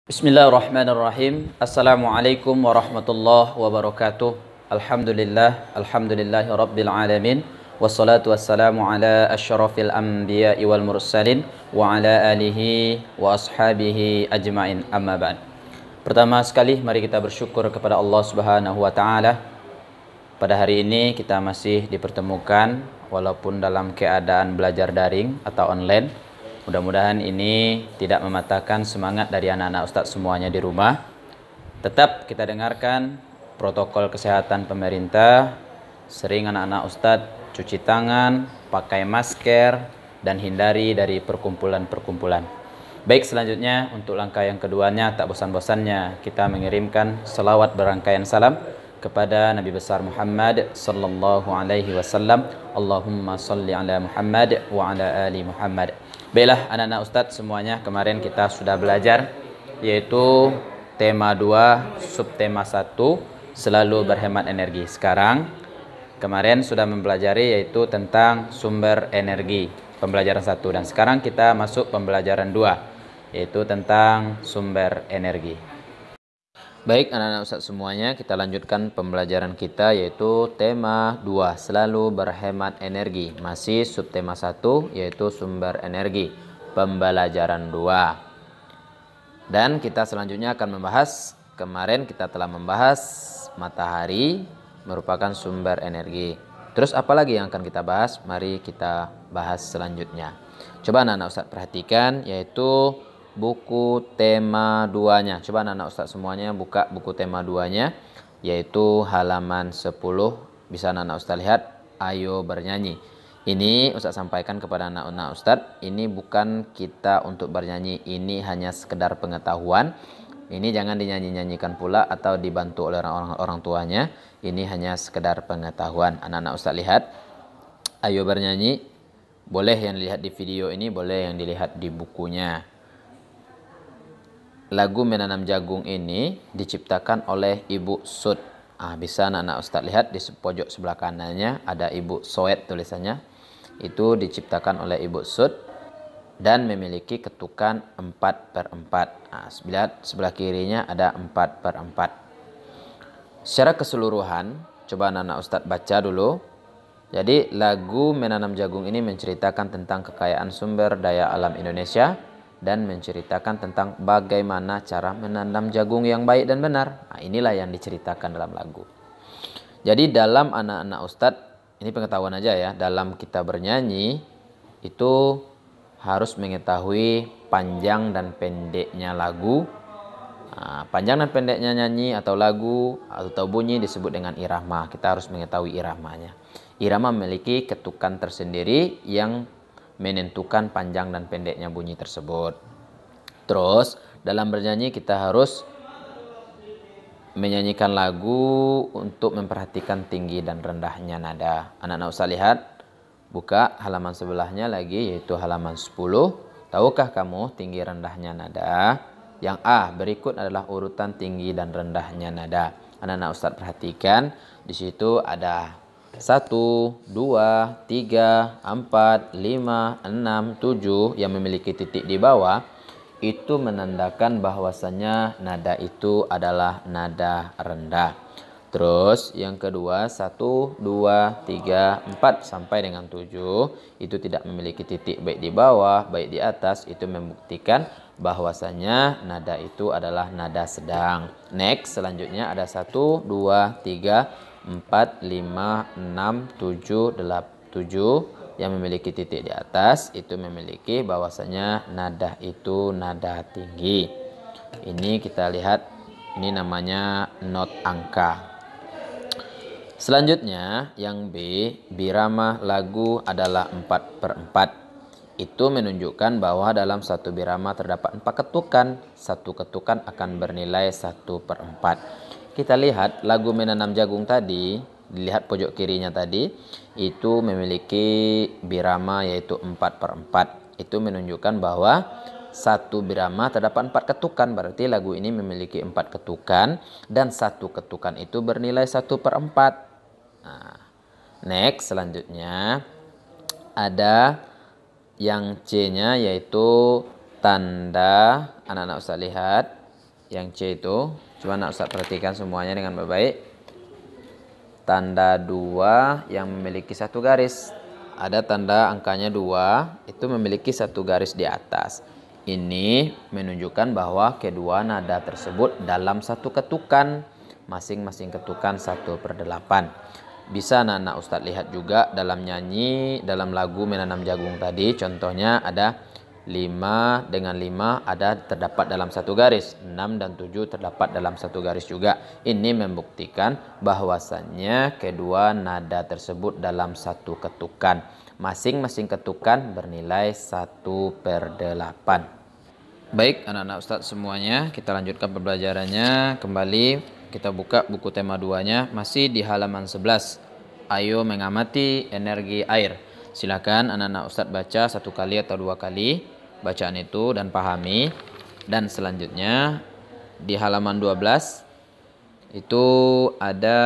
Bismillahirrahmanirrahim. Assalamualaikum warahmatullahi wabarakatuh. Alhamdulillahi rabbil alamin. Wassalatu wassalamu ala asyrafil anbiya'i wal mursalin wa ala alihi wa ashabihi ajmain, amma ba'd. Pertama sekali mari kita bersyukur kepada Allah Subhanahu wa taala. Pada hari ini kita masih dipertemukan walaupun dalam keadaan belajar daring atau online. Mudah-mudahan ini tidak mematahkan semangat dari anak-anak Ustadz semuanya di rumah. Tetap kita dengarkan protokol kesehatan pemerintah. Sering anak-anak Ustadz cuci tangan, pakai masker, dan hindari dari perkumpulan-perkumpulan. Baik, selanjutnya untuk langkah yang keduanya, tak bosan-bosannya kita mengirimkan selawat berangkaian salam kepada Nabi besar Muhammad sallallahu alaihi wasallam. Allahumma salli ala Muhammad wa ala ali Muhammad. Baiklah anak-anak Ustadz semuanya, kemarin kita sudah belajar yaitu tema 2, subtema 1, selalu berhemat energi. Sekarang kemarin sudah mempelajari yaitu tentang sumber energi, pembelajaran 1, dan sekarang kita masuk pembelajaran 2 yaitu tentang sumber energi. Baik anak-anak Ustadz semuanya, kita lanjutkan pembelajaran kita yaitu tema 2, selalu berhemat energi. Masih subtema 1 yaitu sumber energi, pembelajaran 2. Dan kita selanjutnya akan membahas, kemarin kita telah membahas matahari merupakan sumber energi. Terus apa lagi yang akan kita bahas? Mari kita bahas selanjutnya. Coba anak-anak Ustadz perhatikan yaitu buku tema 2-nya. Coba anak-anak Ustadz semuanya buka buku tema 2-nya yaitu halaman 10. Bisa anak-anak Ustadz lihat, ayo bernyanyi. Ini Ustadz sampaikan kepada anak-anak Ustadz, ini bukan kita untuk bernyanyi, ini hanya sekedar pengetahuan. Ini jangan dinyanyi-nyanyikan pula atau dibantu oleh orang tuanya. Ini hanya sekedar pengetahuan. Anak-anak Ustadz lihat, ayo bernyanyi. Boleh yang dilihat di video ini, boleh yang dilihat di bukunya. Lagu Menanam Jagung ini diciptakan oleh Ibu Sud. Bisa anak-anak Ustadz lihat di pojok sebelah kanannya ada Ibu Soet tulisannya. Itu diciptakan oleh Ibu Sud dan memiliki ketukan 4/4. Sebelah kirinya ada 4/4. Secara keseluruhan, coba anak-anak Ustadz baca dulu. Jadi lagu Menanam Jagung ini menceritakan tentang kekayaan sumber daya alam Indonesia dan menceritakan tentang bagaimana cara menanam jagung yang baik dan benar. Inilah yang diceritakan dalam lagu. Jadi dalam anak-anak Ustadz, ini pengetahuan aja ya, dalam kita bernyanyi itu harus mengetahui panjang dan pendeknya lagu. Panjang dan pendeknya nyanyi atau lagu atau bunyi disebut dengan irama. Kita harus mengetahui iramanya. Irama memiliki ketukan tersendiri yang menentukan panjang dan pendeknya bunyi tersebut. Terus dalam bernyanyi kita harus menyanyikan lagu untuk memperhatikan tinggi dan rendahnya nada. Anak-anak usah lihat, buka halaman sebelahnya lagi yaitu halaman 10. Tahukah kamu tinggi rendahnya nada? Yang A berikut adalah urutan tinggi dan rendahnya nada. Anak-anak Ustadz perhatikan, di situ ada 1, 2, 3, 4, 5, 6, 7 yang memiliki titik di bawah. Itu menandakan bahwasannya nada itu adalah nada rendah. Terus yang kedua 1, 2, 3, 4 sampai dengan 7 itu tidak memiliki titik baik di bawah baik di atas. Itu membuktikan bahwasannya nada itu adalah nada sedang. Next, selanjutnya ada 1, 2, 3, 4, 5, 6, 7, 7 yang memiliki titik di atas. Itu memiliki bahwasanya nada itu nada tinggi. Ini kita lihat, ini namanya not angka. Selanjutnya yang B, birama lagu adalah 4/4. Itu menunjukkan bahwa dalam satu birama terdapat 4 ketukan. Satu ketukan akan bernilai 1/4. Kita lihat lagu Menanam Jagung tadi, dilihat pojok kirinya tadi, itu memiliki birama yaitu 4/4. Itu menunjukkan bahwa satu birama terdapat 4 ketukan. Berarti lagu ini memiliki 4 ketukan dan satu ketukan itu bernilai 1/4. Next, selanjutnya ada yang C-nya yaitu tanda. Anak-anak usah lihat, Yang C itu, coba anak Ustadz perhatikan semuanya dengan baik-baik. Tanda 2 yang memiliki satu garis. Ada tanda angkanya 2, itu memiliki satu garis di atas. Ini menunjukkan bahwa kedua nada tersebut dalam satu ketukan. Masing-masing ketukan 1/8. Bisa anak-anak Ustadz lihat juga dalam nyanyi, dalam lagu Menanam Jagung tadi. Contohnya ada 5 dengan 5 ada terdapat dalam satu garis. 6 dan 7 terdapat dalam satu garis juga. Ini membuktikan bahwasannya kedua nada tersebut dalam satu ketukan. Masing-masing ketukan bernilai 1/8. Baik anak-anak Ustadz semuanya, kita lanjutkan pembelajarannya. Kembali kita buka buku tema 2-nya, masih di halaman 11. Ayo mengamati energi air. Silakan anak-anak Ustadz baca 1 kali atau 2 kali bacaan itu dan pahami. Dan selanjutnya di halaman 12 itu ada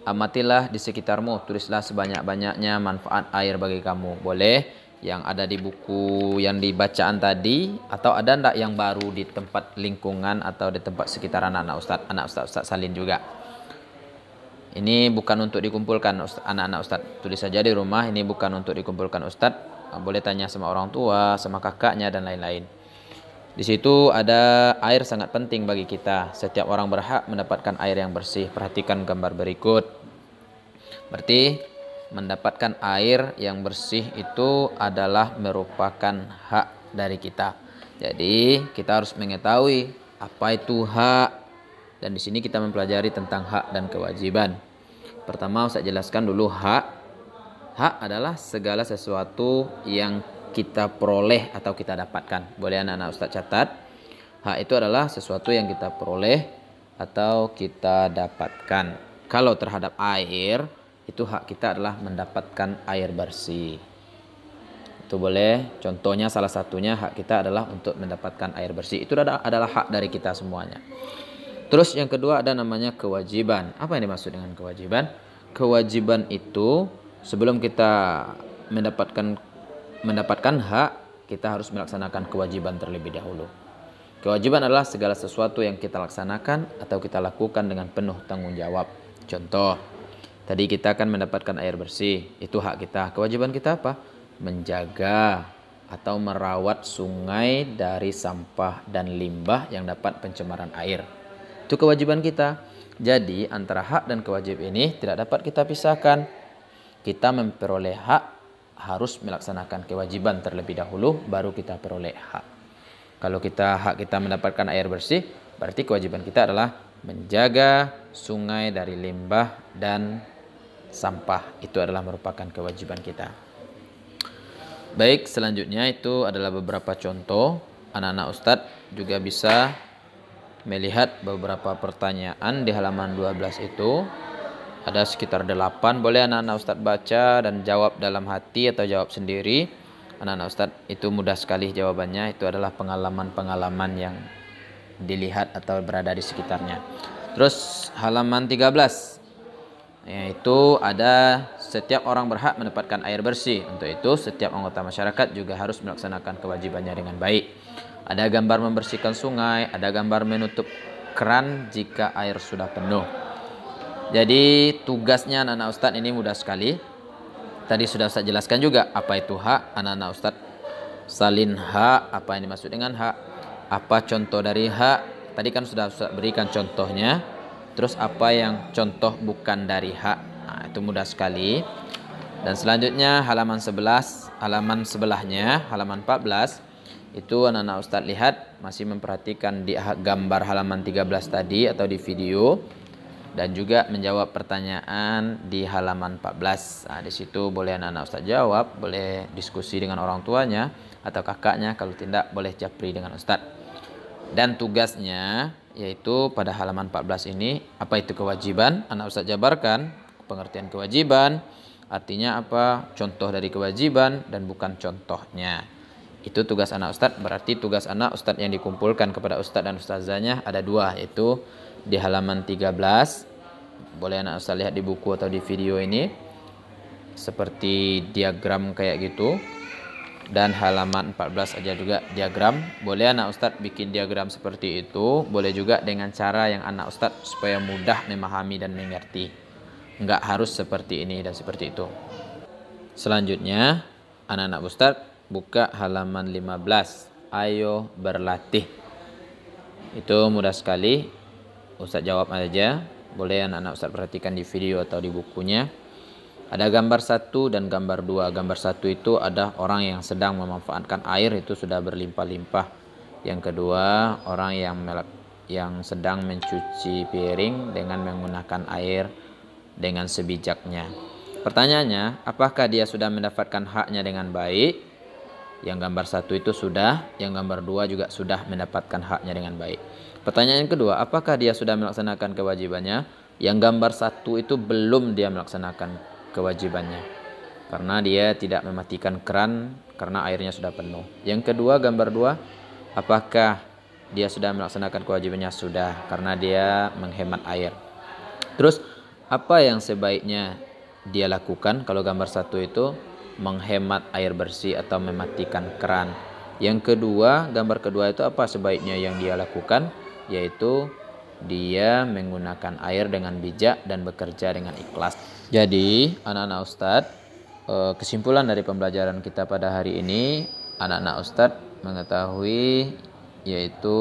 amatilah di sekitarmu, tulislah sebanyak-banyaknya manfaat air bagi kamu. Boleh yang ada di buku yang dibacaan tadi, atau ada ndak yang baru di tempat lingkungan atau di tempat sekitar anak-anak Ustadz salin juga. Ini bukan untuk dikumpulkan anak-anak Ustadz, tulis saja di rumah. Ini bukan untuk dikumpulkan Ustadz, boleh tanya sama orang tua, sama kakaknya dan lain-lain. Di situ ada air sangat penting bagi kita. Setiap orang berhak mendapatkan air yang bersih. Perhatikan gambar berikut. Berarti mendapatkan air yang bersih itu adalah merupakan hak dari kita. Jadi kita harus mengetahui apa itu hak, dan di sini kita mempelajari tentang hak dan kewajiban. Pertama saya jelaskan dulu hak. Hak adalah segala sesuatu yang kita peroleh atau kita dapatkan. Boleh anak-anak Ustadz catat. Hak itu adalah sesuatu yang kita peroleh atau kita dapatkan. Kalau terhadap air, itu hak kita adalah mendapatkan air bersih. Itu boleh. Contohnya salah satunya hak kita adalah untuk mendapatkan air bersih. Itu adalah hak dari kita semuanya. Terus yang kedua ada namanya kewajiban. Apa yang dimaksud dengan kewajiban? Kewajiban itu sebelum kita mendapatkan hak, kita harus melaksanakan kewajiban terlebih dahulu. Kewajiban adalah segala sesuatu yang kita laksanakan atau kita lakukan dengan penuh tanggung jawab. Contoh, tadi kita akan mendapatkan air bersih, itu hak kita. Kewajiban kita apa? Menjaga atau merawat sungai dari sampah dan limbah yang dapat pencemaran air. Itu kewajiban kita. Jadi antara hak dan kewajiban ini tidak dapat kita pisahkan. Kita memperoleh hak harus melaksanakan kewajiban terlebih dahulu, baru kita peroleh hak. Kalau hak kita mendapatkan air bersih, berarti kewajiban kita adalah menjaga sungai dari limbah dan sampah. Itu adalah merupakan kewajiban kita. Baik, selanjutnya itu adalah beberapa contoh. Anak-anak Ustadz juga bisa melihat beberapa pertanyaan di halaman 12 itu. Ada sekitar 8. Boleh anak-anak Ustadz baca dan jawab dalam hati atau jawab sendiri. Anak-anak Ustadz itu mudah sekali jawabannya. Itu adalah pengalaman-pengalaman yang dilihat atau berada di sekitarnya. Terus halaman 13, yaitu ada setiap orang berhak mendapatkan air bersih. Untuk itu setiap anggota masyarakat juga harus melaksanakan kewajibannya dengan baik. Ada gambar membersihkan sungai, ada gambar menutup keran jika air sudah penuh. Jadi tugasnya anak-anak Ustadz ini mudah sekali. Tadi sudah saya jelaskan juga apa itu hak. Anak-anak Ustadz salin hak, apa yang dimaksud dengan hak, apa contoh dari hak. Tadi kan sudah berikan contohnya. Terus apa yang contoh bukan dari hak. Nah, itu mudah sekali. Dan selanjutnya halaman 11, halaman sebelahnya, halaman 14. Itu anak-anak Ustadz lihat, masih memperhatikan di gambar halaman 13 tadi atau di video. Dan juga menjawab pertanyaan di halaman 14. Nah, di situ boleh anak-anak Ustadz jawab, boleh diskusi dengan orang tuanya atau kakaknya. Kalau tidak, boleh japri dengan Ustadz. Dan tugasnya yaitu pada halaman 14 ini, apa itu kewajiban? Anak Ustadz jabarkan pengertian kewajiban, artinya apa, contoh dari kewajiban dan bukan contohnya. Itu tugas anak Ustadz. Berarti tugas anak Ustadz yang dikumpulkan kepada Ustadz dan Ustazahnya ada 2, yaitu di halaman 13. Boleh anak Ustadz lihat di buku atau di video ini seperti diagram kayak gitu. dan halaman 14 aja juga diagram. Boleh anak Ustadz bikin diagram seperti itu, boleh juga dengan cara yang anak Ustadz supaya mudah memahami dan mengerti. Enggak harus seperti ini dan seperti itu. Selanjutnya anak-anak Ustadz buka halaman 15. Ayo berlatih. Itu mudah sekali. Ustadz jawab aja. Boleh anak-anak Ustadz perhatikan di video atau di bukunya. Ada gambar 1 dan gambar 2. Gambar 1 itu ada orang yang sedang memanfaatkan air, itu sudah berlimpah-limpah. Yang kedua, orang yang sedang mencuci piring dengan menggunakan air dengan sebijaknya. Pertanyaannya, apakah dia sudah mendapatkan haknya dengan baik? Yang gambar 1 itu sudah, yang gambar 2 juga sudah mendapatkan haknya dengan baik. Pertanyaan yang kedua, apakah dia sudah melaksanakan kewajibannya? Yang gambar 1 itu belum dia melaksanakan kewajibannya karena dia tidak mematikan keran karena airnya sudah penuh. Yang kedua, gambar 2, apakah dia sudah melaksanakan kewajibannya? Sudah, karena dia menghemat air. Terus apa yang sebaiknya dia lakukan? Kalau gambar 1 itu menghemat air bersih atau mematikan keran. Yang kedua, gambar kedua itu apa sebaiknya yang dia lakukan? Yaitu dia menggunakan air dengan bijak dan bekerja dengan ikhlas. Jadi anak-anak Ustadz, kesimpulan dari pembelajaran kita pada hari ini, anak-anak Ustadz mengetahui yaitu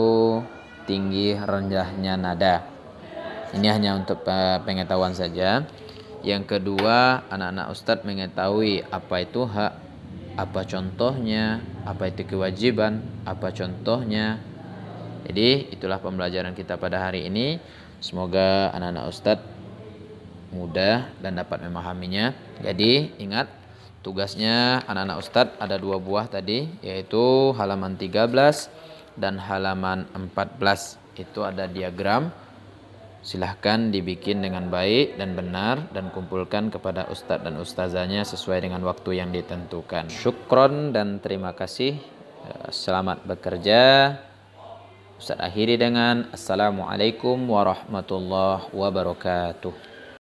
tinggi rendahnya nada. Ini hanya untuk pengetahuan saja. Yang kedua, anak-anak Ustadz mengetahui apa itu hak, apa contohnya, apa itu kewajiban, apa contohnya. Jadi itulah pembelajaran kita pada hari ini. Semoga anak-anak Ustadz mudah dan dapat memahaminya. Jadi ingat, tugasnya anak-anak Ustadz ada 2 buah tadi, yaitu halaman 13 dan halaman 14. Itu ada diagram. Silahkan dibikin dengan baik dan benar dan kumpulkan kepada Ustadz dan Ustazahnya sesuai dengan waktu yang ditentukan. Syukron dan terima kasih. Selamat bekerja. Ustadz akhiri dengan Assalamualaikum warahmatullahi wabarakatuh.